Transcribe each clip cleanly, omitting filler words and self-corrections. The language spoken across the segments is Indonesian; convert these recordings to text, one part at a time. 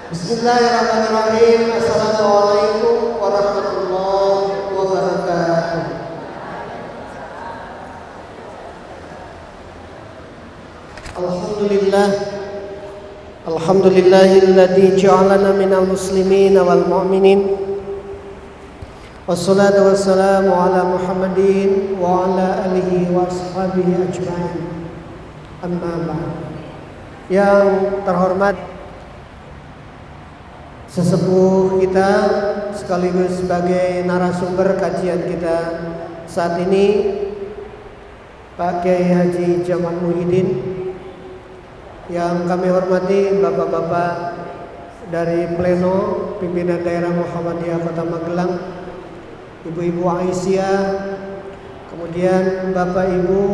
Bismillahirrahmanirrahim. Assalamualaikum warahmatullahi wabarakatuh. Alhamdulillah. Alhamdulillahilladzi ja'alana minal muslimin wal mu'minin. Wassalatu wassalamu ala Muhammadin wa ala alihi wa ashabihi ajma'in. Amma ba'd. Yang terhormat sesepuh kita sekaligus sebagai narasumber kajian kita saat ini, Pak Kiai Haji Jamal Muhyiddin. Yang kami hormati Bapak-bapak dari Pleno Pimpinan Daerah Muhammadiyah Kota Magelang, Ibu-ibu Aisyah, kemudian Bapak Ibu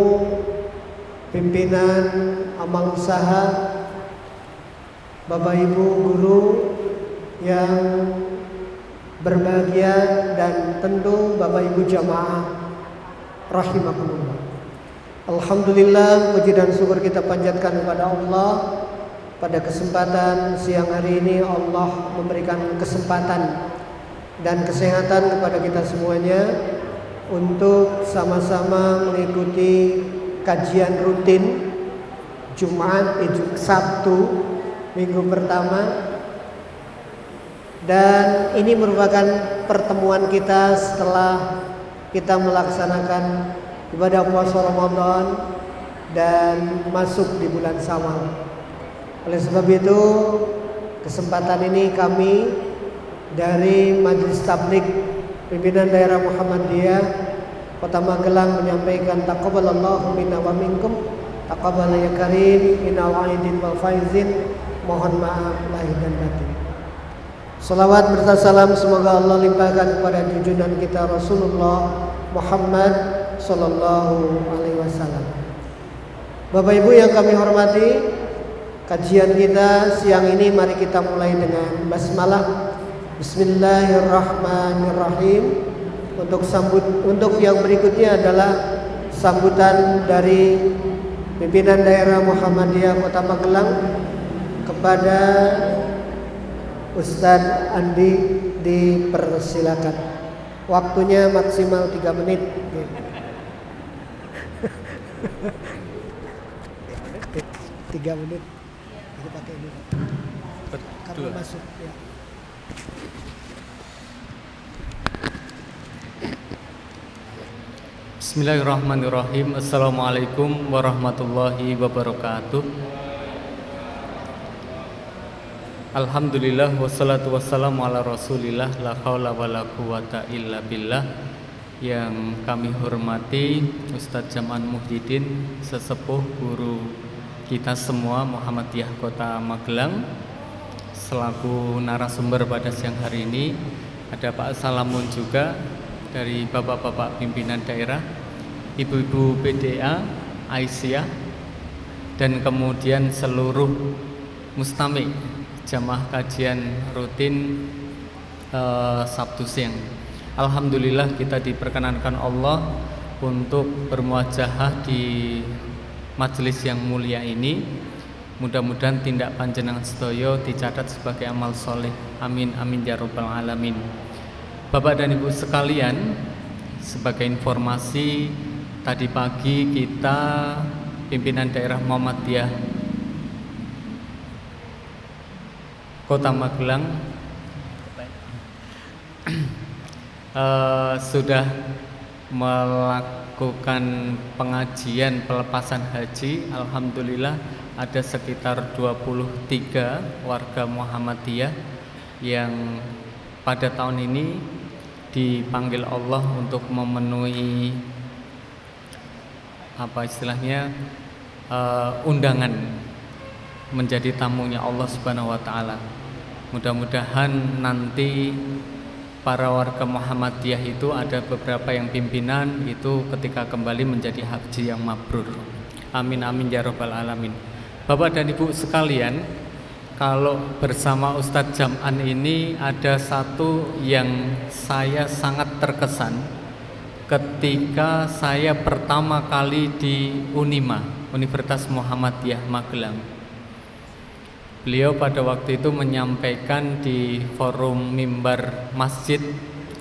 Pimpinan Amal Usaha, Bapak Ibu Guru yang berbahagia, dan tentu Bapak Ibu jamaah rahimakumullah. Alhamdulillah, puji dan syukur kita panjatkan kepada Allah. Pada kesempatan siang hari ini Allah memberikan kesempatan dan kesehatan kepada kita semuanya untuk sama-sama mengikuti kajian rutin Jumat, Sabtu minggu pertama. Dan ini merupakan pertemuan kita setelah kita melaksanakan ibadah puasa Ramadan dan masuk di bulan Syawal. Oleh sebab itu, kesempatan ini kami dari Majelis Tabligh Pimpinan Daerah Muhammadiyah Kota Magelang menyampaikan taqabbalallahu minna wa minkum, taqabbal ya karim, innal aidin wal faizin. Mohon maaf lahir dan batin. Salawat berserta salam semoga Allah limpahkan kepada junjungan kita Rasulullah Muhammad sallallahu alaihi wasallam. Bapak Ibu yang kami hormati, kajian kita siang ini mari kita mulai dengan basmalah. Bismillahirrahmanirrahim. Untuk yang berikutnya adalah sambutan dari Pimpinan Daerah Muhammadiyah Kota Magelang kepada Ustadz Andi, dipersilakan. Waktunya maksimal 3 menit. 3 menit. Kita pakai ini. Karena masuk ya. Bismillahirrahmanirrahim. Assalamualaikum warahmatullahi wabarakatuh. Alhamdulillah wassalatu wassalamu ala rasulillah, la haula wa la quwata illa billah. Yang kami hormati Ustadz Jamal Muhyiddin, sesepuh guru kita semua Muhammadiyah Kota Magelang, selaku narasumber pada siang hari ini. Ada Pak Salamun juga dari bapak-bapak pimpinan daerah, ibu-ibu PDA, Aisyah, dan kemudian seluruh mustami' jamaah kajian rutin Sabtu siang. Alhamdulillah kita diperkenankan Allah untuk bermuajahah di majelis yang mulia ini. Mudah-mudahan tindak panjenengan sedaya dicatat sebagai amal soleh. Amin amin ya rabbal alamin. Bapak dan Ibu sekalian, sebagai informasi, tadi pagi kita pimpinan daerah Muhammadiyah Kota Magelang sudah melakukan pengajian pelepasan haji. Alhamdulillah ada sekitar 23 warga Muhammadiyah yang pada tahun ini dipanggil Allah untuk memenuhi undangan menjadi tamunya Allah Subhanahu wa taala. Mudah-mudahan nanti para warga Muhammadiyah itu ada beberapa yang pimpinan itu ketika kembali menjadi haji yang mabrur. Amin amin ya rabbal alamin. Bapak dan Ibu sekalian, kalau bersama Ustadz Jam'an ini ada satu yang saya sangat terkesan ketika saya pertama kali di Unima, Universitas Muhammadiyah Magelang. Beliau pada waktu itu menyampaikan di forum mimbar Masjid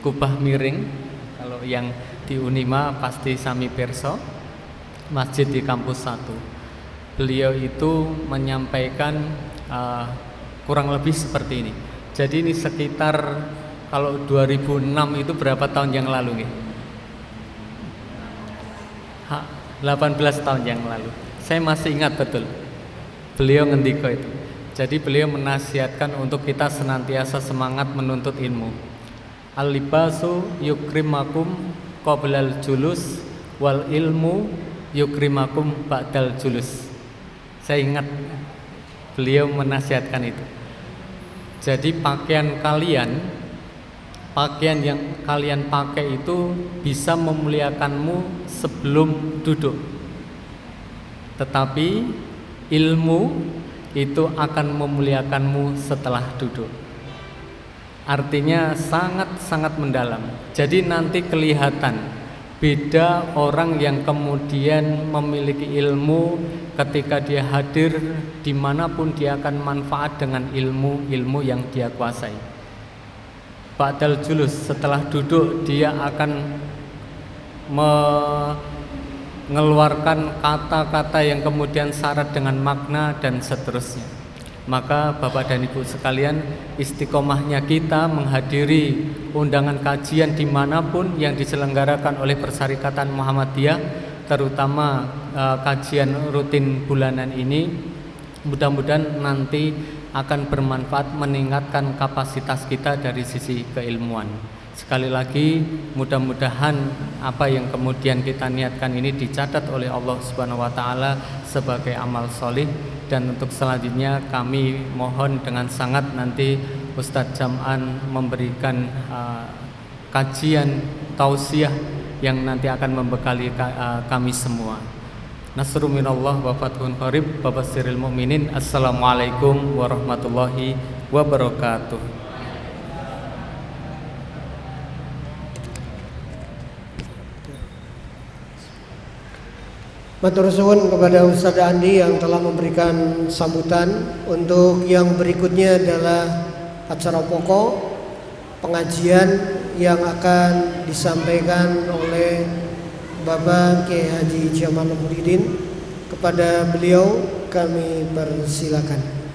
Kubah Miring. Kalau yang di Unima pasti sami perso, masjid di kampus 1. Beliau itu menyampaikan kurang lebih seperti ini. Jadi ini sekitar kalau 2006 itu berapa tahun yang lalu nih? 18 tahun yang lalu. Saya masih ingat betul. Beliau ngendiko itu. Jadi beliau menasihatkan untuk kita senantiasa semangat menuntut ilmu. Al-libasu yukrimakum qoblal julus wal ilmu yukrimakum ba'dal julus. Saya ingat beliau menasihatkan itu. Jadi pakaian yang kalian pakai itu bisa memuliakanmu sebelum duduk. Tetapi ilmu itu akan memuliakanmu setelah duduk. Artinya sangat-sangat mendalam. Jadi nanti kelihatan beda orang yang kemudian memiliki ilmu ketika dia hadir dimanapun dia akan manfaat dengan ilmu yang dia kuasai. Ba'dal julus, setelah duduk dia akan mengeluarkan kata-kata yang kemudian syarat dengan makna dan seterusnya. Maka Bapak dan Ibu sekalian, istiqomahnya kita menghadiri undangan kajian dimanapun yang diselenggarakan oleh Persyarikatan Muhammadiyah, terutama kajian rutin bulanan ini, mudah-mudahan nanti akan bermanfaat meningkatkan kapasitas kita dari sisi keilmuan. Sekali lagi, mudah-mudahan apa yang kemudian kita niatkan ini dicatat oleh Allah Subhanahu wa taala sebagai amal solih. Dan untuk selanjutnya kami mohon dengan sangat nanti Ustadz Jam'an memberikan kajian tausiah yang nanti akan membekali kami semua. Nasrun minallah wa fathun qarib wa basyiril mu'minin. Assalamualaikum warahmatullahi wabarakatuh. Matur suwun kepada Ustaz Andi yang telah memberikan sambutan. Untuk yang berikutnya adalah acara pokok pengajian yang akan disampaikan oleh Bapak Kiai Haji Jamal Muhyiddin. Kepada beliau kami persilakan.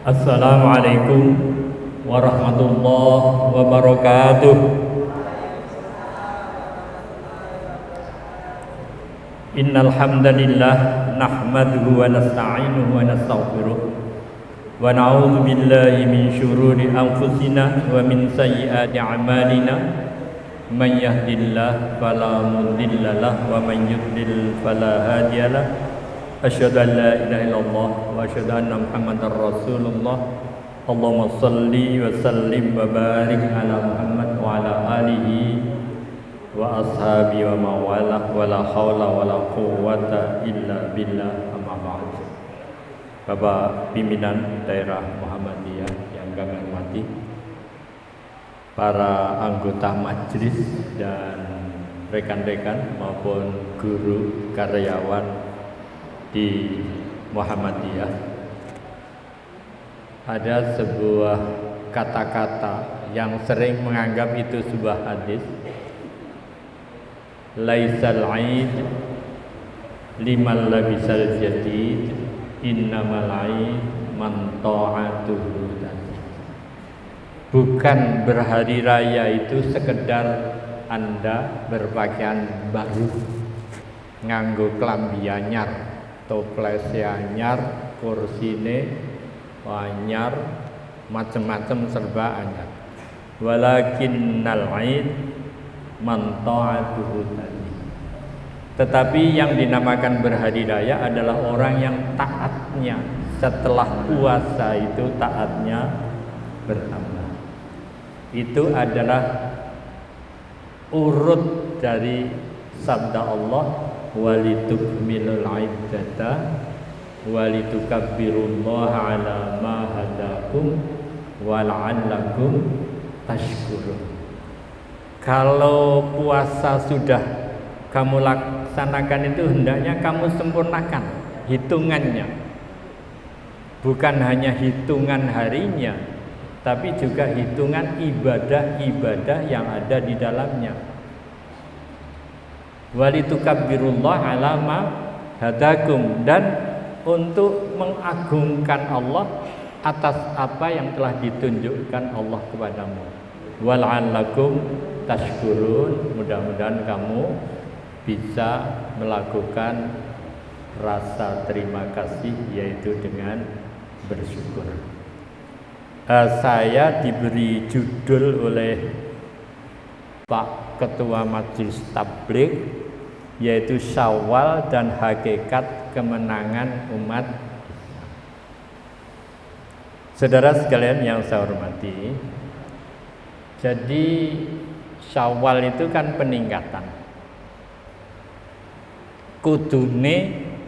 Assalamualaikum warahmatullahi wabarakatuh. Innal hamdalillah nahmaduhu wa nasta'inuhu wa nastaghfiruh wa na'udzu billahi min syururi anfusina wa min sayyiati a'malina. Man yahdihillahu fala mudhillalah wa man yudlil fala hadiyalah. Asyhadu an la ilaha illallah wa asyhadu anna Muhammadar Rasulullah. Allahumma shalli wa sallim wa barik ala Muhammad wa ala alihi wa ashabi wa mawalah wa la haula wa la quwwata illa billah. Amma ba'd. Bapak pimpinan daerah Muhammadiyah yang kami hormati, para anggota majelis dan rekan-rekan maupun guru karyawan di Muhammadiyah, ada sebuah kata-kata yang sering menganggap itu sebuah hadis. Laisal aid liman labisal jadid, innamal aid man ta'atuhu. Bukan berhari raya itu sekedar Anda berpakaian baru, nganggo klambi anyar, toplese anyar, kursine anyar, macam-macam serba anyar. Walakinnal aid man ta'atuhu. Tetapi yang dinamakan berhari raya adalah orang yang taatnya setelah puasa itu taatnya bertambah. Itu adalah urut dari sabda Allah, walitukmilul iddata walitukabbirullaha ala ma hadakum wala'allakum tashkurun. Kalau puasa sudah kamu laksanakan itu hendaknya kamu sempurnakan hitungannya. Bukan hanya hitungan harinya, tapi juga hitungan ibadah-ibadah yang ada di dalamnya. Walitukabbirullaha ala ma hadakum, dan untuk mengagungkan Allah atas apa yang telah ditunjukkan Allah kepadamu. Wal'allakum tashkurun, mudah-mudahan kamu bisa melakukan rasa terima kasih, yaitu dengan bersyukur. Saya diberi judul oleh Pak Ketua Majelis Tabligh, yaitu Syawal dan Hakikat Kemenangan Umat. Saudara sekalian yang saya hormati, jadi Syawal itu kan peningkatan. Kudune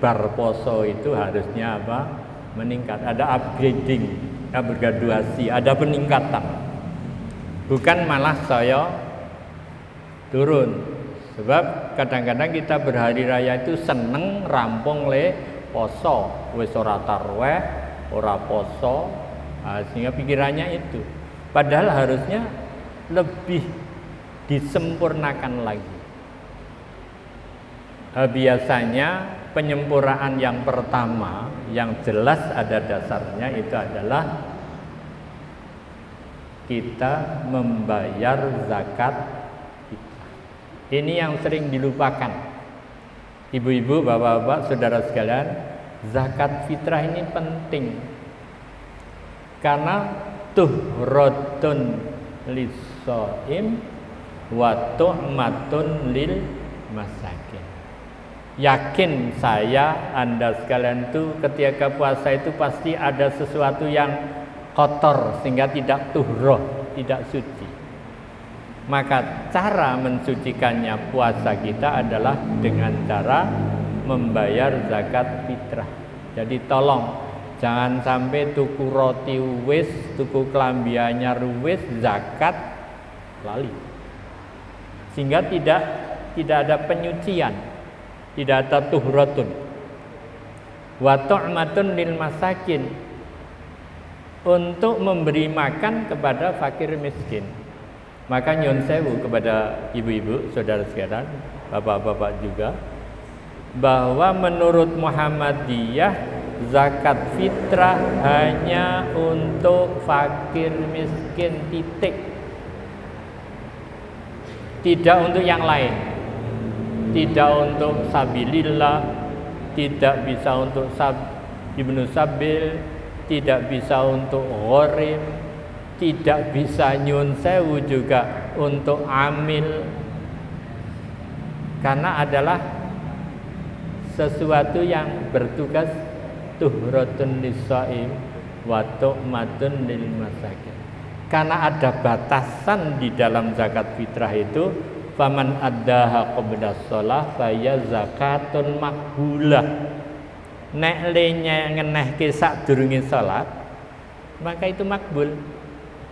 bar poso itu harusnya apa? Meningkat, ada upgrading, ada bergraduasi, ada peningkatan. Bukan malah saya turun. Sebab kadang-kadang kita berhari raya itu seneng rampung le poso, wis ora tarweh, ora poso, sehingga pikirannya itu. Padahal harusnya lebih disempurnakan lagi. Biasanya penyempurnaan yang pertama yang jelas ada dasarnya itu adalah kita membayar zakat fitrah. Ini yang sering dilupakan. Ibu-ibu, bapak-bapak, saudara sekalian, zakat fitrah ini penting. Karena tuhratun lis-shaim wa tuhmatun lil masakin. Yakin saya, Anda sekalian itu ketika puasa itu pasti ada sesuatu yang kotor sehingga tidak tuhroh, tidak suci. Maka cara mensucikannya puasa kita adalah dengan cara membayar zakat fitrah. Jadi tolong jangan sampai tuku roti wis, tuku kelambi anyar wis, zakat lali. Sehingga tidak ada penyucian. Tidak ada tuhratun wa tu'matun lil masakin, untuk memberi makan kepada fakir miskin. Maka nyun sewu kepada ibu-ibu, saudara sekalian, bapak-bapak juga, bahwa menurut Muhammadiyah zakat fitrah hanya untuk fakir miskin, titik. Tidak untuk yang lain. Tidak untuk sabilillah, tidak bisa untuk ibnu sabil, tidak bisa untuk gharim, tidak bisa nyun sewu juga untuk amil, karena adalah sesuatu yang bertugas tuhratun lis-shaim wa tu'matun lil masakin. Karena ada batasan di dalam zakat fitrah itu, faman addaha qabla shalah faya zakatun makbulah. Nek lenya ngenehke sadurunge salat, maka itu makbul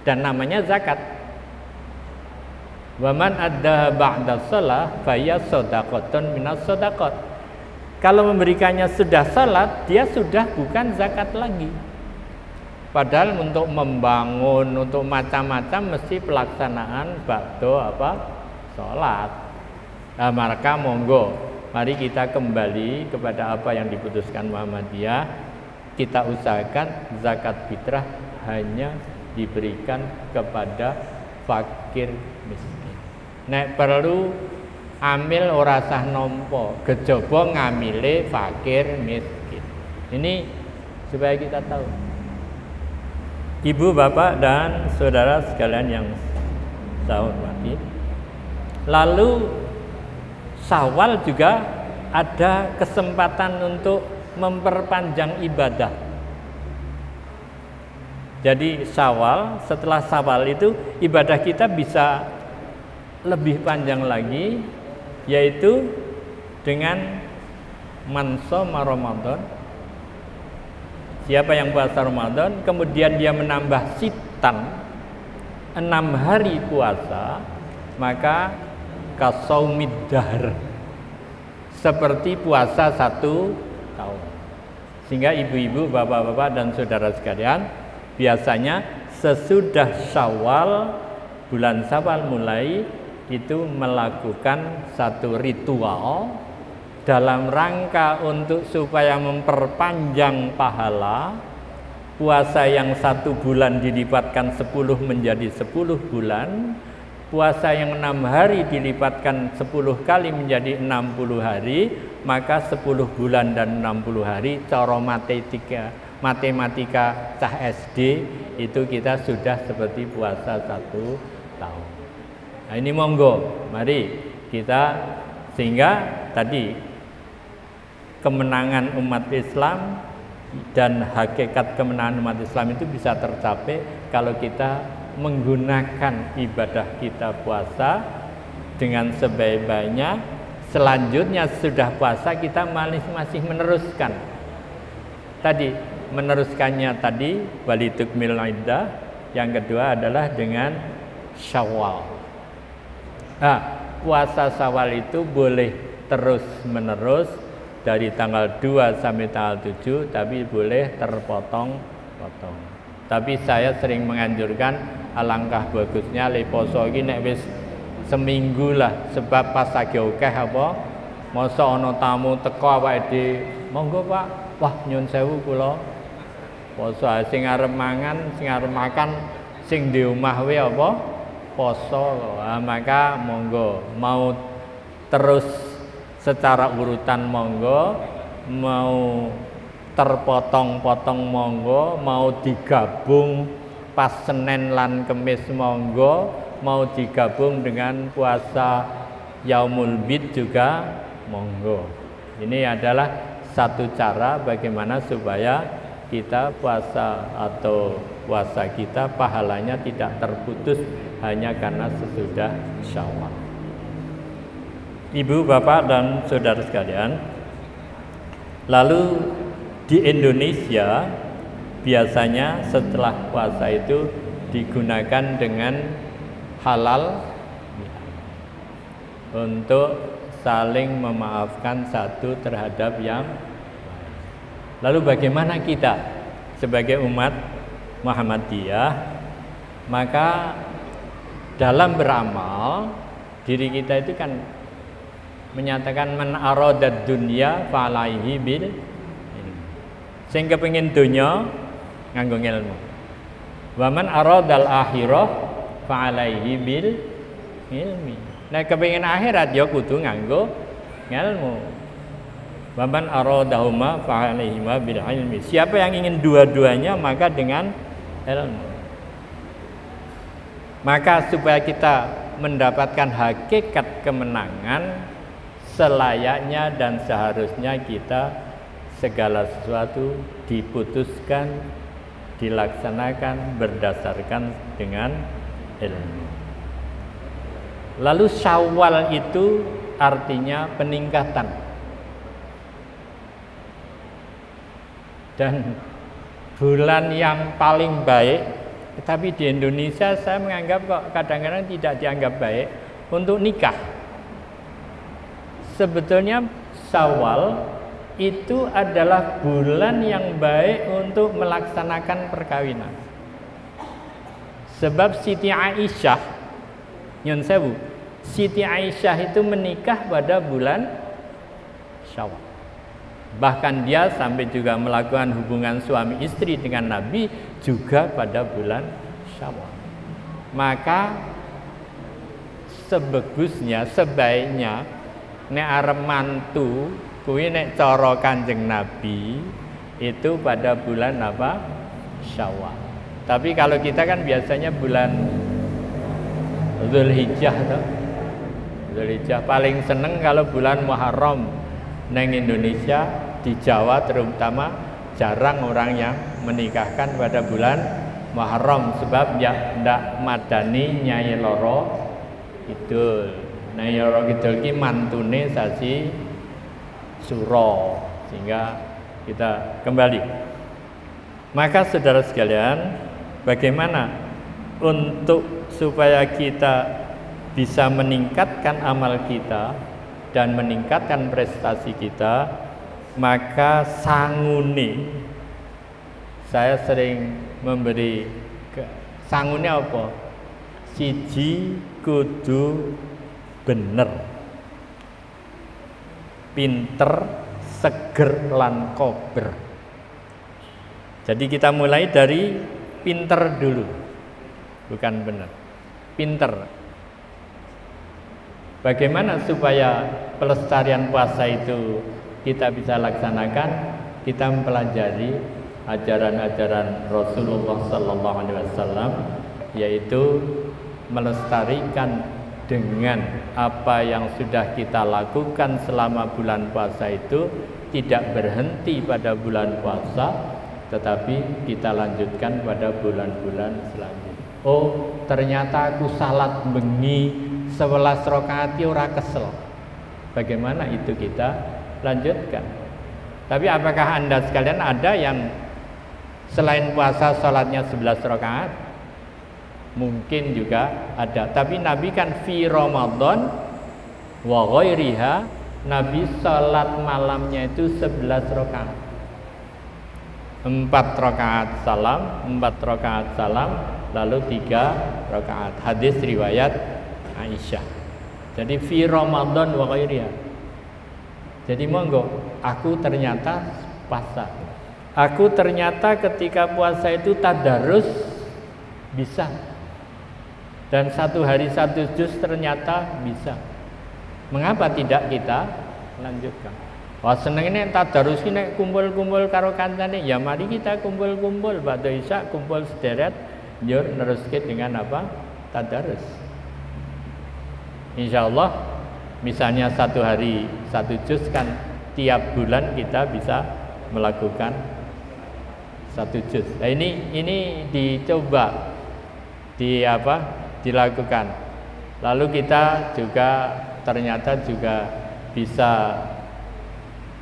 dan namanya zakat. Waman addaha ba'da shalah faya shadaqatun minas shadaqat. Kalau memberikannya sudah salat, dia sudah bukan zakat lagi. Padahal untuk membangun, untuk macam-macam mesti pelaksanaan ba'da sholat. Nah, maka monggo, mari kita kembali kepada apa yang diputuskan Muhammadiyah. Kita usahakan zakat fitrah hanya diberikan kepada fakir miskin. Nek perlu amil ora sah nampa, kejaba ngamile fakir miskin. Ini supaya kita tahu. Ibu, bapak, dan saudara sekalian yang saya hormati, lalu Syawal juga ada kesempatan untuk memperpanjang ibadah. Jadi Syawal, setelah Syawal itu ibadah kita bisa lebih panjang lagi, yaitu dengan mansoma Ramadan. Siapa yang puasa Ramadan kemudian dia menambah sitan 6 hari puasa, maka kasaumid dahr, seperti puasa 1 tahun. Sehingga ibu-ibu, bapak-bapak dan saudara sekalian, biasanya sesudah Syawal, bulan Syawal mulai itu melakukan satu ritual dalam rangka untuk supaya memperpanjang pahala. Puasa yang 1 bulan dilipatkan 10 menjadi 10 bulan, puasa yang 6 hari dilipatkan 10 kali menjadi 60 hari, maka 10 bulan dan 60 hari cara matematika cah SD itu kita sudah seperti puasa 1 tahun. Nah, ini monggo, mari kita, sehingga tadi kemenangan umat Islam dan hakikat kemenangan umat Islam itu bisa tercapai kalau kita menggunakan ibadah kita puasa dengan sebaik-baiknya. Selanjutnya sudah puasa kita masih meneruskan. Tadi meneruskannya tadi walitukmil iddah, yang kedua adalah dengan Syawal. Nah, puasa Syawal itu boleh terus menerus dari tanggal 2 sampai tanggal 7, tapi boleh terpotong-potong. Tapi saya sering menganjurkan alangkah bagusnya le poso iki nek wis seminggu lah, sebab pas lagi akeh apa masa ana tamu teko awake dhewe, monggo Pak, wah nyun sewu kula poso, sing arep mangan, sing arep makan, sing di omah wae apa poso. Maka monggo, mau terus secara urutan monggo, mau terpotong-potong monggo, mau digabung pas Senin lan Kemis monggo, mau digabung dengan puasa Yaumul Bid juga monggo. Ini adalah satu cara bagaimana supaya kita puasa atau puasa kita pahalanya tidak terputus hanya karena sesudah Syawal. Ibu, bapak dan saudara sekalian, lalu di Indonesia biasanya setelah puasa itu digunakan dengan halal untuk saling memaafkan satu terhadap yang lain. Lalu bagaimana kita sebagai umat Muhammadiyah? Maka dalam beramal, diri kita itu kan menyatakan man aradad dunya falaihi bil ilmi. Sing kepengin donya nganggo ilmu. Wa man aradal akhirah falaihi bil ilmi. Nek kepengin akhirat ya kudu nganggo ilmu. Wa man aradahuma falaihi bil ilmi. Siapa yang ingin dua-duanya maka dengan ilmu. Maka supaya kita mendapatkan hakikat kemenangan, selayaknya dan seharusnya kita segala sesuatu diputuskan, dilaksanakan berdasarkan dengan ilmu. Lalu Syawal itu artinya peningkatan. Dan bulan yang paling baik, tapi di Indonesia saya menganggap kok kadang-kadang tidak dianggap baik untuk nikah. Sebetulnya Syawal itu adalah bulan yang baik untuk melaksanakan perkawinan. Sebab Siti Aisyah, nyun sewu, Siti Aisyah itu menikah pada bulan Syawal. Bahkan dia sampai juga melakukan hubungan suami istri dengan Nabi juga pada bulan Syawal. Maka sebagusnya, sebaiknya nek arep mantu kuwi nek cara Kanjeng Nabi itu pada bulan apa? Syawal. Tapi kalau kita kan biasanya bulan Zulhijjah toh. Zulhijjah paling seneng kalau bulan Muharram. Neng Indonesia, di Jawa terutama jarang orang yang menikahkan pada bulan Muharram sebab ya ndak madani Nyai Loro Kidul. Nyai Loro Kidul ki mantune sasi Suro, sehingga kita kembali. Maka saudara sekalian, bagaimana untuk supaya kita bisa meningkatkan amal kita dan meningkatkan prestasi kita, maka sangune saya sering memberi sangune apa? Siji kudu bener, pinter, seger lan kober. Jadi kita mulai dari pinter dulu, bukan bener, pinter. Bagaimana supaya pelestarian puasa itu kita bisa laksanakan? Kita mempelajari ajaran-ajaran Rasulullah Sallallahu Alaihi Wasallam, yaitu melestarikan dengan apa yang sudah kita lakukan selama bulan puasa itu tidak berhenti pada bulan puasa, tetapi kita lanjutkan pada bulan-bulan selanjutnya. Oh, ternyata aku salat bengi 11 rakaat ora kesel. Bagaimana itu kita lanjutkan? Tapi apakah Anda sekalian ada yang selain puasa salatnya 11 rakaat? Mungkin juga ada. Tapi Nabi kan fi Ramadan wa ghairiha, Nabi salat malamnya itu 11 rakaat. 4 rakaat salam, lalu 3 rakaat. Hadis riwayat Aisyah. Jadi fi Ramadan wa ghairiha. Jadi monggo, aku ternyata puasa. Aku ternyata ketika puasa itu tadarus bisa. Dan 1 hari 1 juz ternyata bisa. Mengapa tidak kita lanjutkan? Wah, seneng ini tadarus ini kumpul-kumpul karo kancane. Ya mari kita kumpul-kumpul ba'da isya, kumpul sederet, njur neruske dengan apa? Tadarus. Insya Allah, misalnya 1 hari 1 juz kan tiap bulan kita bisa melakukan 1 juz. Nah, ini dicoba dilakukan. Lalu kita juga ternyata juga bisa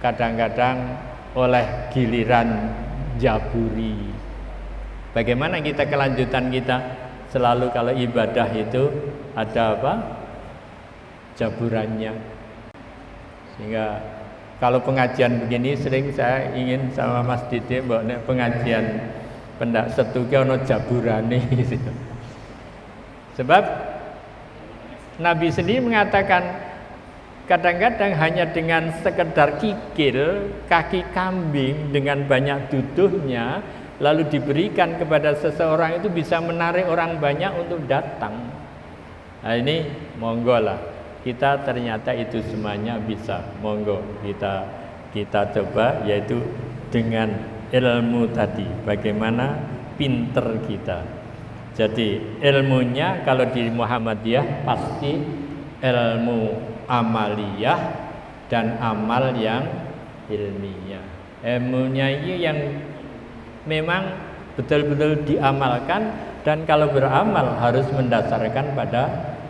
kadang-kadang oleh giliran jaburi. Bagaimana kita kelanjutan kita? Selalu kalau ibadah itu ada apa? Jaburannya. Sehingga kalau pengajian begini sering saya ingin sama Mas Dede mbok nek pengajian pendak setuke ana jaburane gitu. Sebab Nabi sendiri mengatakan kadang-kadang hanya dengan sekedar kikil kaki kambing dengan banyak duduhnya lalu diberikan kepada seseorang itu bisa menarik orang banyak untuk datang. Nah ini monggo lah. Kita ternyata itu semuanya bisa. Monggo kita coba, yaitu dengan ilmu tadi. Bagaimana pinter kita. Jadi ilmunya kalau di Muhammadiyah pasti ilmu amaliyah dan amal yang ilmiah. Ilmunya ini yang memang betul-betul diamalkan, dan kalau beramal harus mendasarkan pada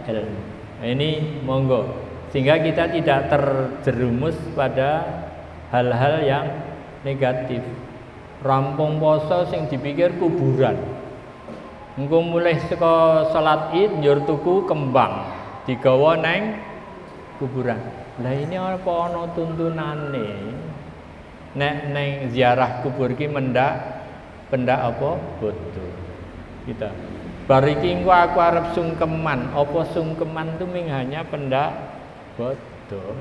ilmu. Nah, ini monggo, sehingga kita tidak terjerumus pada hal-hal yang negatif. Rampung poso sing dipikir kuburan. Engko mulai saka salat Id njur tuku kembang digawa neng kuburan. Lah ini apa ana tuntunane? Nek neng ziarah kubur ki mendak apa bodoh. Kita bariki engko aku arep sungkeman, apa sungkeman itu ming hanya pendak bodoh.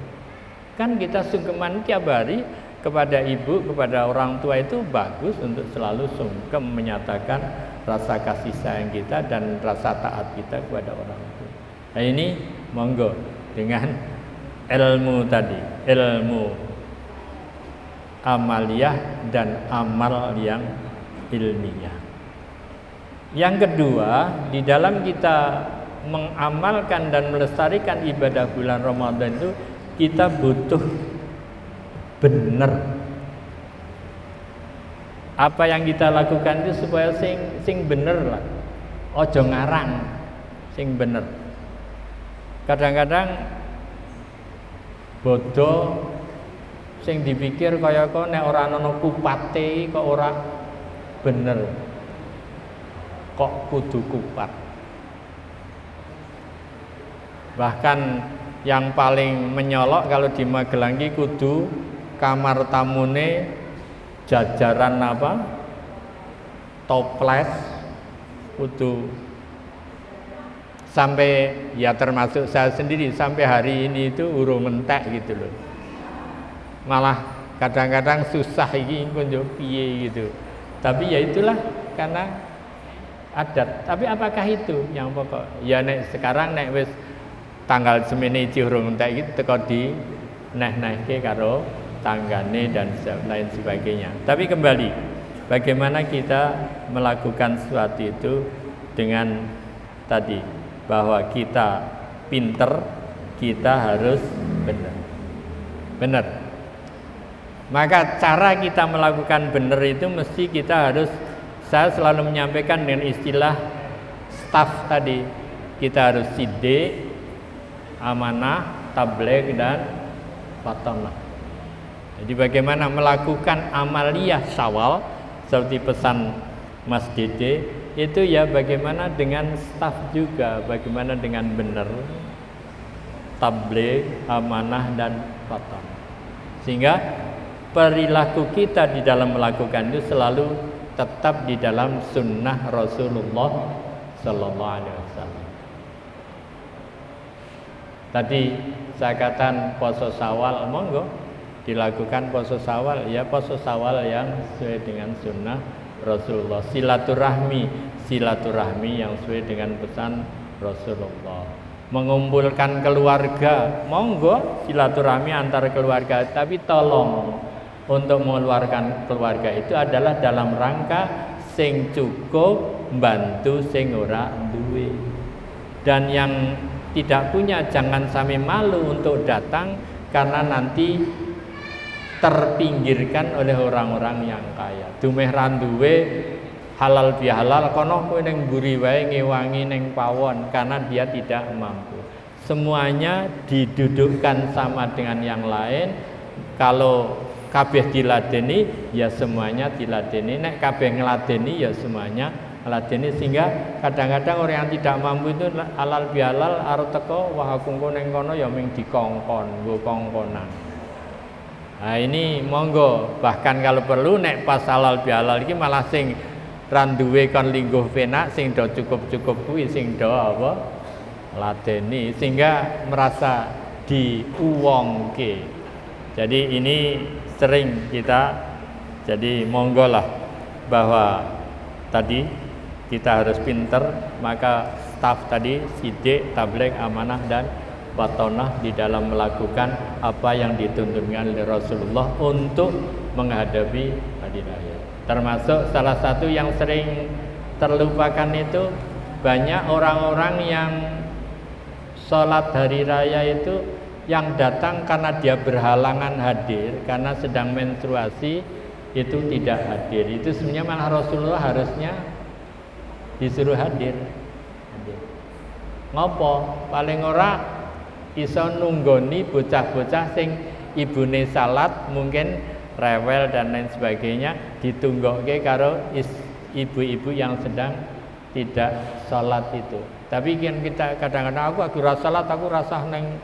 Kan kita sungkeman tiap hari kepada ibu, kepada orang tua itu bagus untuk selalu sungkem menyatakan rasa kasih sayang kita dan rasa taat kita kepada orang tua. Nah ini monggo dengan ilmu tadi, ilmu amaliyah dan amal yang ilmiah. Yang kedua, di dalam kita mengamalkan dan melestarikan ibadah bulan Ramadan itu kita butuh benar. Apa yang kita lakukan itu supaya sing bener lah. Ojo ngarang, sing bener. Kadang-kadang bodoh sing dipikir kaya kok nek ora ana kupate kok ora bener. Kok kudu kupat. Bahkan yang paling menyolok kalau di Magelang ki kudu kamar tamune jajaran apa? Toples kudu sampai ya termasuk saya sendiri sampai hari ini itu urung mentek gitu loh. Malah kadang-kadang susah iki konjo piye gitu. Tapi ya itulah karena adat. Tapi apakah itu yang pokok? Ya nek sekarang nek wis tanggal semene iki urung entek iki teko di neh-nehke karo tanggane dan lain sebagainya. Tapi kembali, bagaimana kita melakukan sesuatu itu dengan tadi bahwa kita pinter, kita harus benar. Benar. Maka cara kita melakukan benar itu mesti kita harus, saya selalu menyampaikan dengan istilah staff tadi. Kita harus sidik, amanah, tabligh dan batonah. Jadi bagaimana melakukan amaliyah syawal seperti pesan Mas Dede itu ya bagaimana dengan staff juga, bagaimana dengan benar tabligh, amanah dan batonah. Sehingga perilaku kita di dalam melakukan itu selalu tetap di dalam sunnah Rasulullah Sallallahu Alaihi Wasallam. Tadi saya katakan poso Syawal, monggo dilakukan poso Syawal, ya poso Syawal yang sesuai dengan sunnah Rasulullah. Silaturahmi yang sesuai dengan pesan Rasulullah. Mengumpulkan keluarga, monggo silaturahmi antar keluarga, tapi tolong untuk mengeluarkan keluarga itu adalah dalam rangka sing cukup bantu sing ora duwe. Dan yang tidak punya jangan sampai malu untuk datang karena nanti terpinggirkan oleh orang-orang yang kaya. Dumeh randuwe halal bihalal kono kowe ning mburi wae ngewangi ning pawon karena dia tidak mampu. Semuanya didudukkan sama dengan yang lain. Kalau kabeh diladeni ya semuanya diladeni, nek kabeh ngladeni ya semuanya ngladeni. Sehingga kadang-kadang orang yang tidak mampu itu halal bihalal arep teko wah aku ning kono ya ming dikongkon, nggo kongkonan. Nah ini monggo, bahkan kalau perlu nek pas halal bihalal iki malah sing randuwe kon lingguh penak, sing do cukup-cukup kuwi sing do apa ladeni, sehingga merasa diuwongke. Jadi ini sering kita, jadi monggo lah bahwa tadi kita harus pinter, maka staf tadi sidik, tabligh, amanah dan batonah di dalam melakukan apa yang dituntunkan oleh Rasulullah untuk menghadapi hari raya. Termasuk salah satu yang sering terlupakan itu banyak orang-orang yang sholat hari raya itu yang datang karena dia berhalangan hadir karena sedang menstruasi itu tidak hadir. Itu sebenarnya malah Rasulullah harusnya disuruh hadir. Ngopo? Paling ora iso nunggoni bocah-bocah sing ibune salat mungkin rewel dan lain sebagainya ditunggokke karo ibu-ibu yang sedang tidak salat itu. Tapi kan kita kadang-kadang aku salat aku rasah neng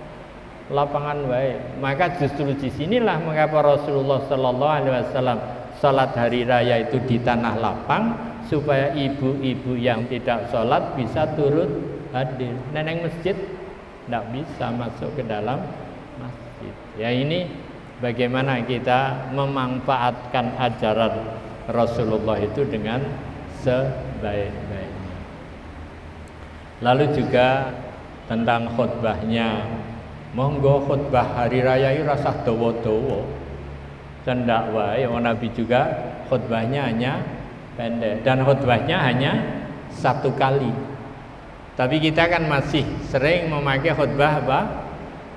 lapangan wae. Maka justru di sinilah mengapa Rasulullah sallallahu alaihi wasallam salat hari raya itu di tanah lapang supaya ibu-ibu yang tidak salat bisa turut hadir. Neneng masjid tidak bisa masuk ke dalam masjid. Ya ini bagaimana kita memanfaatkan ajaran Rasulullah itu dengan sebaik-baiknya. Lalu juga tentang khutbahnya. Monggo khutbah hari raya itu rasa dawa-dawa. Cendak wae Nabi juga khutbahnya hanya pendek dan khutbahnya hanya satu kali. Tapi kita kan masih sering memakai khutbah apa?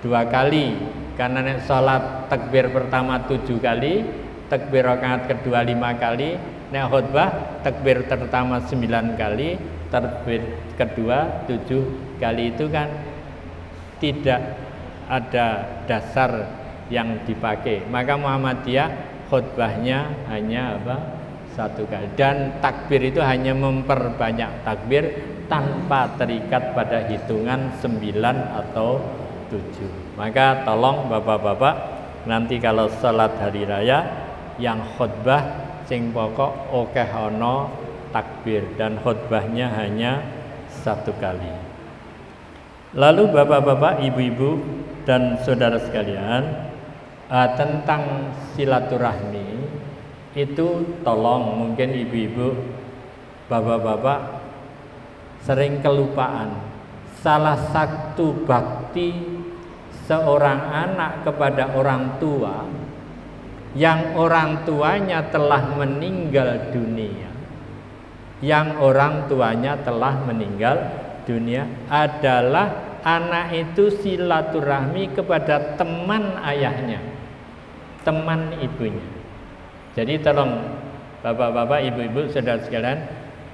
2 kali. Karena nek salat takbir pertama 7 kali, takbir rakaat kedua 5 kali, nek khutbah takbir pertama 9 kali, takbir kedua 7 kali. Itu kan tidak ada dasar yang dipakai. Maka Muhammadiyah khutbahnya hanya apa? 1 kali. Dan takbir itu hanya memperbanyak takbir, tanpa terikat pada hitungan 9 atau 7. Maka tolong bapak-bapak, nanti kalau salat hari raya yang khutbah sing pokok akeh ana takbir dan khutbahnya hanya 1 kali. Lalu bapak-bapak, ibu-ibu dan saudara sekalian, tentang silaturahmi itu tolong, mungkin ibu-ibu, bapak-bapak sering kelupaan. Salah satu bakti seorang anak kepada orang tua yang orang tuanya telah meninggal dunia, adalah anak itu silaturahmi kepada teman ayahnya, teman ibunya. Jadi tolong bapak-bapak, ibu-ibu, saudara sekalian,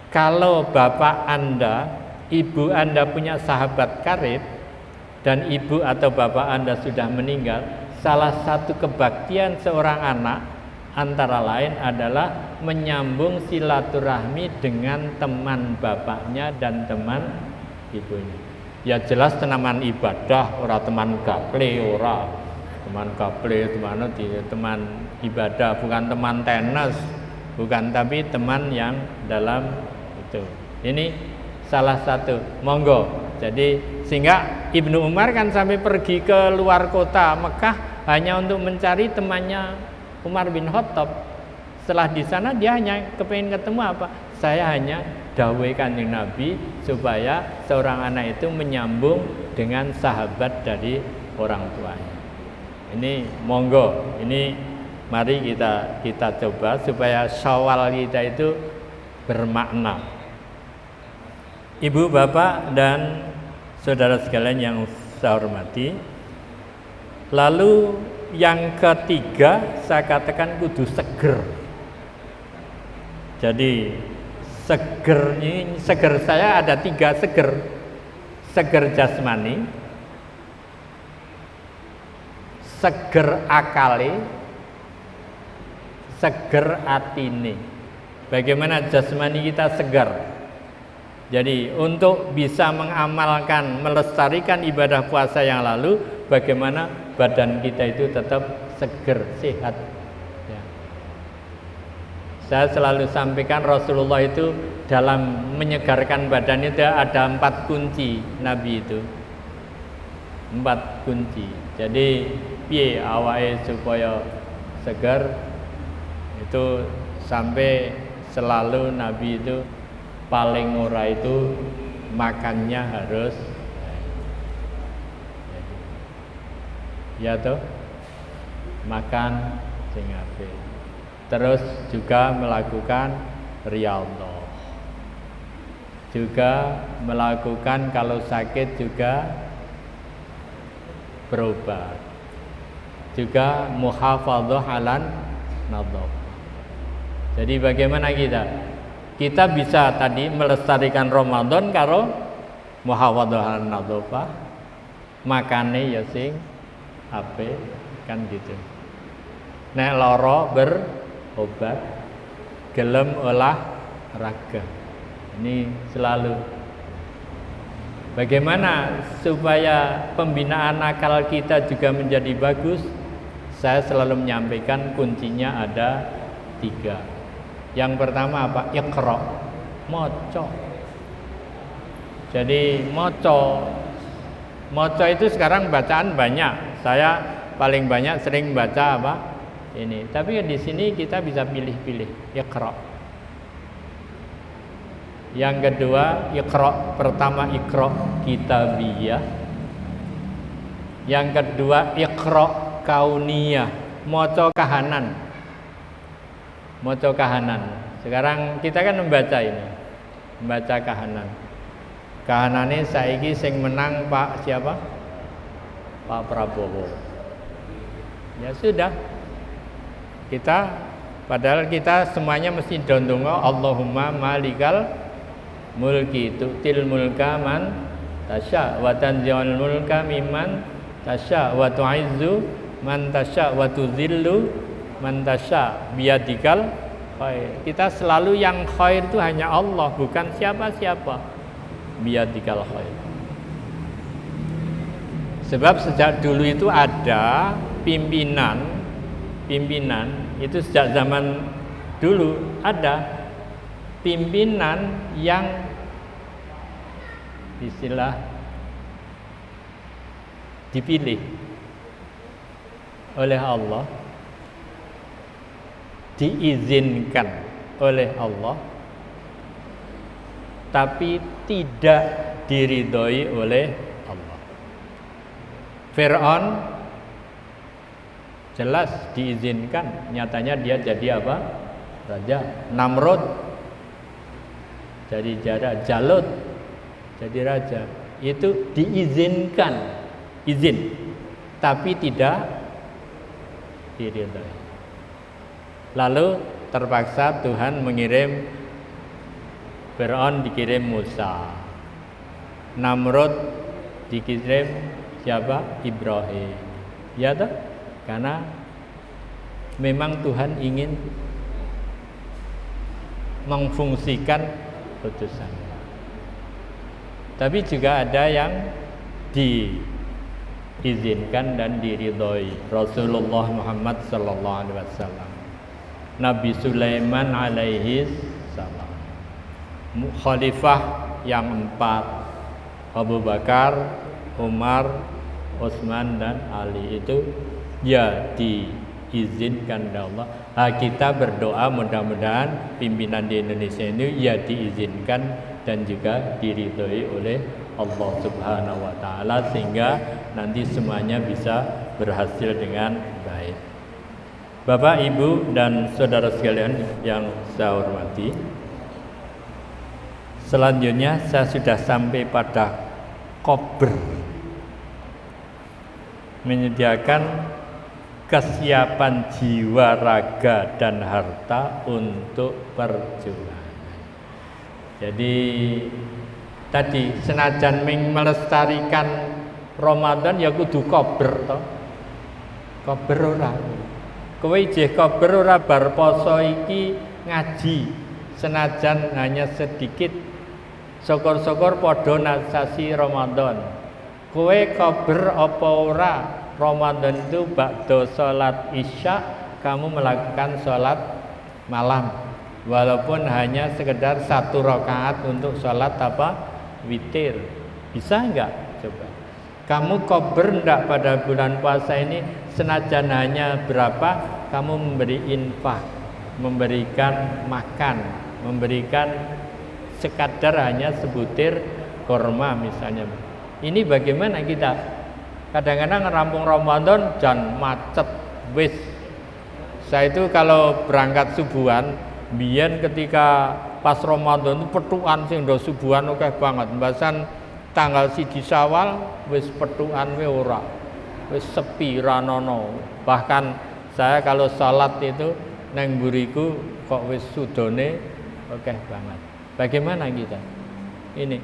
kalau bapak Anda, ibu Anda punya sahabat karib dan ibu atau bapak Anda sudah meninggal, salah satu kebaktian seorang anak antara lain adalah menyambung silaturahmi dengan teman bapaknya dan teman ibunya. Ya jelas teman ibadah, ora teman gaple, ora teman gaple, teman ibadah, bukan teman tenis, bukan, tapi teman yang dalam itu. Ini salah satu, monggo. Jadi sehingga Ibnu Umar kan sampai pergi ke luar kota Mekah hanya untuk mencari temannya Umar bin Khattab. Setelah di sana dia hanya kepingin ketemu apa? Saya hanya dawuh Kanjeng Nabi supaya seorang anak itu menyambung dengan sahabat dari orang tuanya. Ini monggo, ini mari kita coba supaya Syawal kita itu bermakna. Ibu, bapak, dan saudara sekalian yang saya hormati. Lalu yang ketiga saya katakan kudu seger. Jadi seger saya ada 3 seger. Seger jasmani, seger akale, seger atine. Bagaimana jasmani kita segar? Jadi untuk bisa mengamalkan, melestarikan ibadah puasa yang lalu, bagaimana badan kita itu tetap seger, sehat. Ya. Saya selalu sampaikan Rasulullah itu dalam menyegarkan badan itu ada 4 kunci Nabi itu. 4 kunci. Jadi piye awake supaya segar itu sampai selalu Nabi itu paling ora itu makannya harus ya toh, makan sing apik. Terus juga melakukan riyadhah. Juga melakukan kalau sakit juga berobat. Juga muhafadzah alan nadhaf. Jadi bagaimana kita? Kita bisa tadi melestarikan Ramadan karo muhafadzah alan nadhaf. Makane ya sing apik kan gitu. Nek lara berobat, gelem olahraga. Ini selalu. Bagaimana supaya pembinaan akal kita juga menjadi bagus? Saya selalu menyampaikan kuncinya ada 3. Yang pertama apa? Iqra, maca. Jadi maca itu sekarang bacaan banyak. Saya paling banyak sering baca apa? Ini. Tapi di sini kita bisa pilih-pilih. Iqra. Yang kedua, Iqra. Pertama Iqra kitabiyah. Yang kedua Iqra kauniyah, maca kahanan. Maca kahanan. Sekarang kita kan membaca ini. Membaca kahanan. Kahanane saiki sing menang Pak siapa? Pak Prabowo. Ya sudah. Padahal kita semuanya mesti ndonga Allahumma malikal mulki tu'til mulka man tasya wa tanzi'ul mulka mimman tasya wa tu'izzu man tasya wa tuzillu man tasya biyadikal khair. Kita selalu yang khair itu hanya Allah, bukan siapa-siapa. biyadikal khair. Sebab sejak dulu itu ada pimpinan itu sejak zaman dulu ada pimpinan yang istilah dipilih oleh Allah, diizinkan oleh Allah, tapi tidak diridhoi oleh Allah. Fir'aun jelas diizinkan, nyatanya dia jadi apa? Raja. Namrud jadi raja, Jalut jadi raja. Itu diizinkan, izin, tapi tidak diridhoi. Lalu terpaksa Tuhan mengirim Fir'aun, dikirim Musa. Namrud dikirim siapa? Ibrahim. Ya toh? Karena memang Tuhan ingin memfungsikan putusan. Tapi juga ada yang diizinkan dan diridhoi. Rasulullah Muhammad sallallahu alaihi wasallam, Nabi Sulaiman alaihi salam, khalifah yang 4, Abu Bakar, Umar, Utsman dan Ali, itu ya diizinkan oleh Allah. Kita berdoa mudah-mudahan pimpinan di Indonesia ini ya diizinkan dan juga diridhoi oleh Allah Subhanahu wa taala, sehingga nanti semuanya bisa berhasil dengan baik. Bapak, Ibu dan saudara sekalian yang saya hormati, selanjutnya saya sudah sampai pada kober, menyediakan kesiapan jiwa, raga dan harta untuk perjuangan. Jadi tadi senajan melestarikan Ramadan ya kudu kober toh. Kober ora. Kowe jeh kober ora bar poso iki ngaji. Senajan hanya sedikit, syukur-syukur padha nasasi Ramadan. Kowe kober apa ora? Ramadan itu ba'da salat Isya kamu melakukan salat malam, walaupun hanya sekedar 1 rakaat untuk salat apa? Witir. Bisa enggak? Coba. Kamu kober enggak pada bulan puasa ini, senajan hanya berapa, kamu memberi infak, memberikan makan, memberikan sekadar hanya sebutir kurma misalnya. Ini bagaimana kita? Kadang-kadang rampung Ramadan dan macet wis. Saya itu kalau berangkat subuhan, biyen ketika pas Ramadan itu petukan sing do subuhan akeh banget. Mbasan tanggal 1 Syawal wis petukan we ora. Wis sepi ra ono. Bahkan saya kalau salat itu nang mburiku kok wis sudone akeh banget. Bagaimana kita? Ini.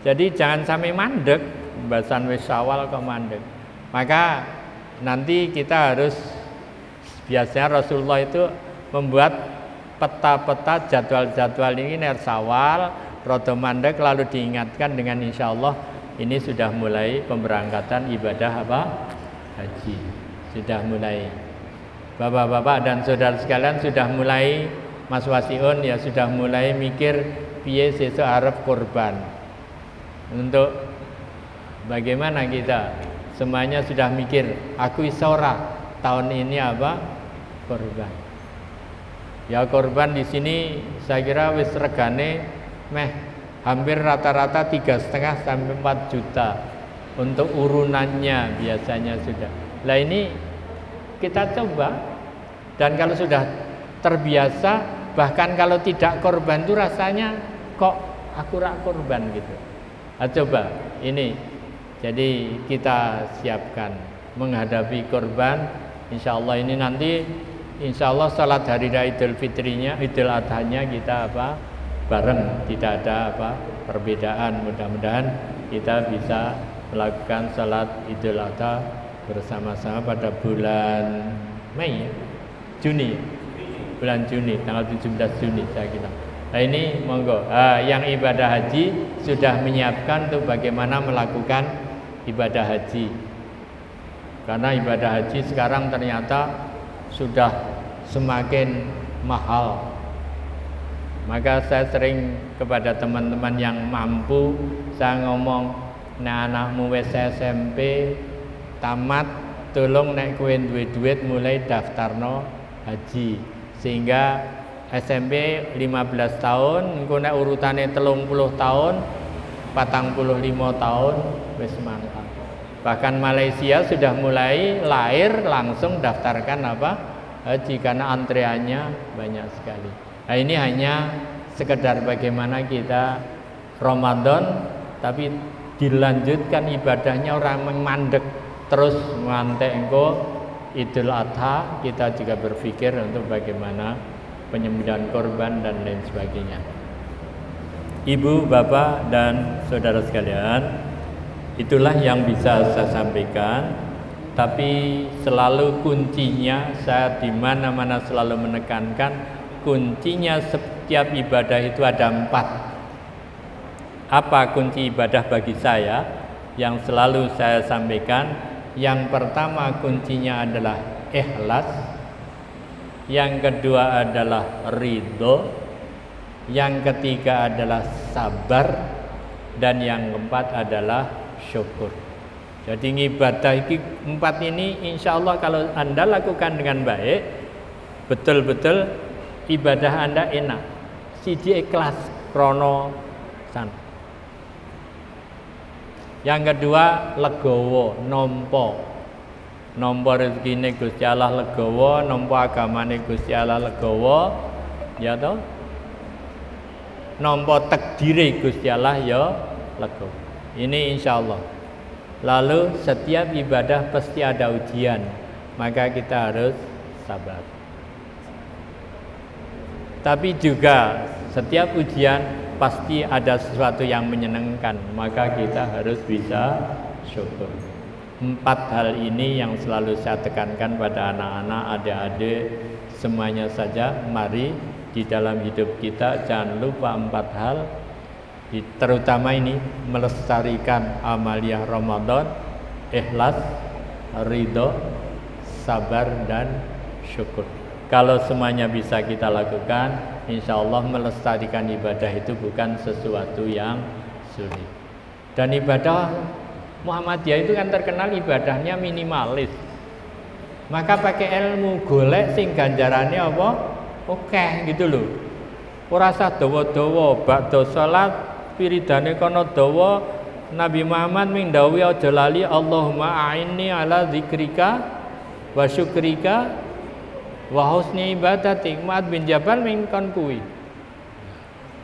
Jadi jangan sampai mandek, mbasan wis Syawal kok mandek. Maka nanti kita harus, biasanya Rasulullah itu membuat peta-peta jadwal-jadwal ini ner Syawal, rada mandek, lalu diingatkan dengan insya Allah ini sudah mulai pemberangkatan ibadah apa? Haji. Sudah mulai. Bapak-bapak dan saudara sekalian sudah mulai, Mas Wasiun ya sudah mulai mikir piye sesuk arep kurban. Untuk bagaimana kita? Semuanya sudah mikir, aku isora tahun ini apa? Korban. Ya korban di sini saya kira wis regane meh hampir rata-rata 3,5 sampai 4 juta untuk urunannya biasanya sudah. Lah ini kita coba, dan kalau sudah terbiasa, bahkan kalau tidak korban itu rasanya kok aku rak korban gitu. Nah, coba ini. Jadi kita siapkan menghadapi korban. Insya Allah ini nanti, insya Allah salat hari raya Idul Fitrinya, Idul Adhanya kita apa? Bareng, tidak ada apa? Perbedaan. Mudah-mudahan kita bisa melakukan salat Idul Adha bersama-sama pada bulan Mei, Juni, bulan Juni, tanggal 17 Juni saya kira. Nah ini monggo, yang ibadah haji sudah menyiapkan untuk bagaimana melakukan ibadah haji. Karena ibadah haji sekarang ternyata sudah semakin mahal. Maka saya sering kepada teman-teman yang mampu, saya ngomong, "Nek anakmu wis SMP tamat, tolong nek kowe duwe duit mulai daftarno haji." Sehingga SMP 15 tahun, engko nek urutane 30 tahun, 45 tahun wis mantap. Bahkan Malaysia sudah mulai lahir langsung daftarkan apa? Haji, karena antreannya banyak sekali. Nah, ini hanya sekedar bagaimana kita Ramadan tapi dilanjutkan ibadahnya, orang mandek terus ngantek engko Idul Adha, kita juga berpikir untuk bagaimana penyembelihan korban dan lain sebagainya. Ibu, bapak, dan saudara sekalian, itulah yang bisa saya sampaikan. Tapi selalu kuncinya, saya di mana-mana selalu menekankan, kuncinya setiap ibadah itu ada 4. Apa kunci ibadah bagi saya? Yang selalu saya sampaikan, yang pertama kuncinya adalah ikhlas, yang kedua adalah ridho, yang ketiga adalah sabar, dan yang keempat adalah syukur. Jadi ibadah 4 ini insya Allah kalau Anda lakukan dengan baik, betul-betul ibadah Anda enak. Siji ikhlas krono san. Yang kedua legowo, nompo rezekine Gusti Allah legowo, nompo agamane Gusti Allah legowo, ya toh. Nompo takdire Gusti Allah ya legowo. Ini insya Allah. Lalu setiap ibadah pasti ada ujian, maka kita harus sabar. Tapi juga setiap ujian pasti ada sesuatu yang menyenangkan, maka kita harus bisa syukur. 4 hal ini yang selalu saya tekankan pada anak-anak, adik-adik, semuanya saja. Mari di dalam hidup kita jangan lupa 4 hal. Terutama ini melestarikan amaliyah Ramadan, ikhlas, ridho, sabar, dan syukur. Kalau semuanya bisa kita lakukan, insya Allah melestarikan ibadah itu bukan sesuatu yang sulit. Dan ibadah Muhammadiyah itu kan terkenal ibadahnya minimalis. Maka pakai ilmu golek sing ganjarannya apa? Oke gitu loh. Ora usah dawa-dawa ba'da salat piridane kono dawa. Nabi Muhammad ming dawuh aja lali Allahumma a'inni ala zikrika wa syukrika wa husni ibadatik. Mu'adz bin Jabal ming kon kuwi.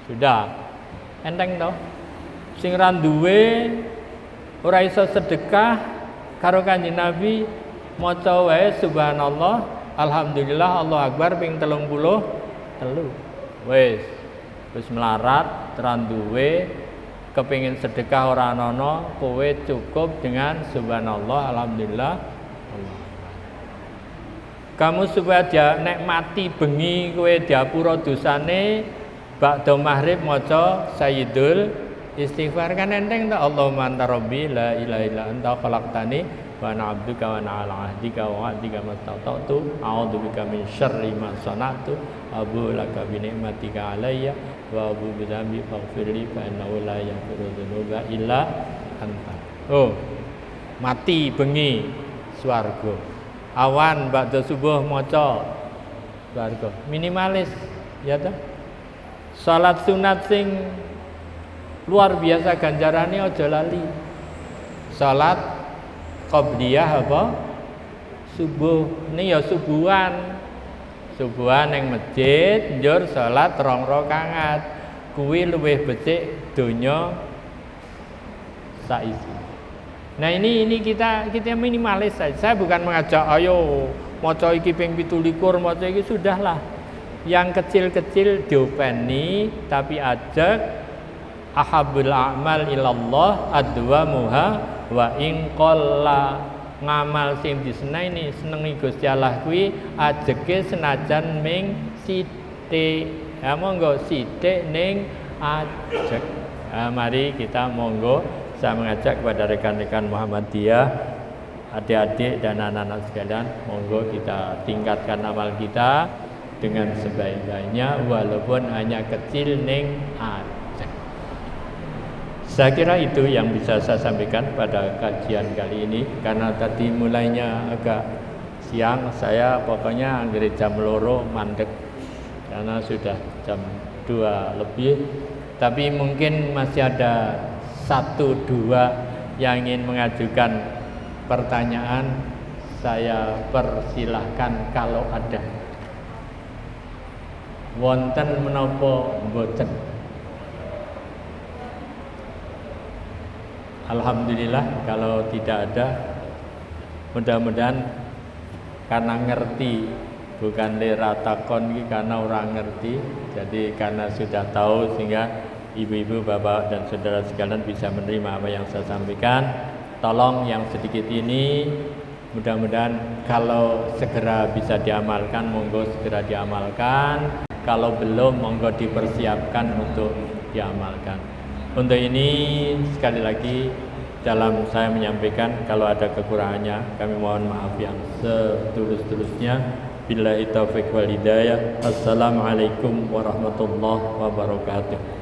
Sudah. Enteng toh? Sing ra duwe ora iso sedekah karo Kanjeng Nabi maca wae subhanallah, alhamdulillah, Allahu akbar ping 33. Wis melarat, teran duwe, kepingin sedekah ora ana, kowe cukup dengan subhanallah, alhamdulillah, Allah. Kamu supaya dia nek mati bengi kowe diapura dosane, ba'da maghrib maca sayyidul istighfar, kan enteng ta. Allahumma anta rabbi la ilaha illa anta khalaqtani wa ana 'abduka wa ana 'ala 'ahdika wa wa'dika mastata'tu a'udzubika min syarri ma sana'tu abu laka bi ni'matika 'alayya wa abu bi dzambi faghfirli fa innahu la yaghfiru dzunuba illa anta. Oh, mati bengi swarga. Awan ba'da subuh maca swarga. Minimalis ya ta. Salat sunat sing luar biasa ganjarannya aja lali. Salat qabliyah apa? Subuh. Ini ya subuhan. Subuhan yang masjid njur salat 2 rakaat. Kuwi luwih becik donya saiki. Nah ini kita minimalis saja. Saya bukan mengajak ayo maca iki ping 17, maca iki sudahlah. Yang kecil-kecil diopeni tapi ajak ahabul a'mal ilallah adwamuha wa in qalla. Ngamal sing diseneni senengi Gusti Allah kuwi ajeke senajan ming sithik. Ya monggo sithik ning ajek. Mari kita monggo, saya mengajak kepada rekan-rekan Muhammadiyah, adik-adik dan anak-anak sekalian, monggo kita tingkatkan amal kita dengan sebaik-baiknya walaupun hanya kecil ning Aceh. Saya kira itu yang bisa saya sampaikan pada kajian kali ini, karena tadi mulainya agak siang, saya pokoknya anggere jam loro mandek karena sudah jam 2 lebih. Tapi mungkin masih ada 1-2 yang ingin mengajukan pertanyaan, saya persilahkan kalau ada. Wonten menapa mboten? Alhamdulillah kalau tidak ada, mudah-mudahan karena ngerti, bukan lera takon iki karena orang ngerti, jadi karena sudah tahu sehingga ibu-ibu, bapak dan saudara sekalian bisa menerima apa yang saya sampaikan. Tolong yang sedikit ini mudah-mudahan kalau segera bisa diamalkan, monggo segera diamalkan. Kalau belum, monggo dipersiapkan untuk diamalkan. Untuk ini sekali lagi dalam saya menyampaikan, kalau ada kekurangannya kami mohon maaf yang setulus-tulusnya. Billahi taufiq wal hidayah. Assalamualaikum warahmatullahi wabarakatuh.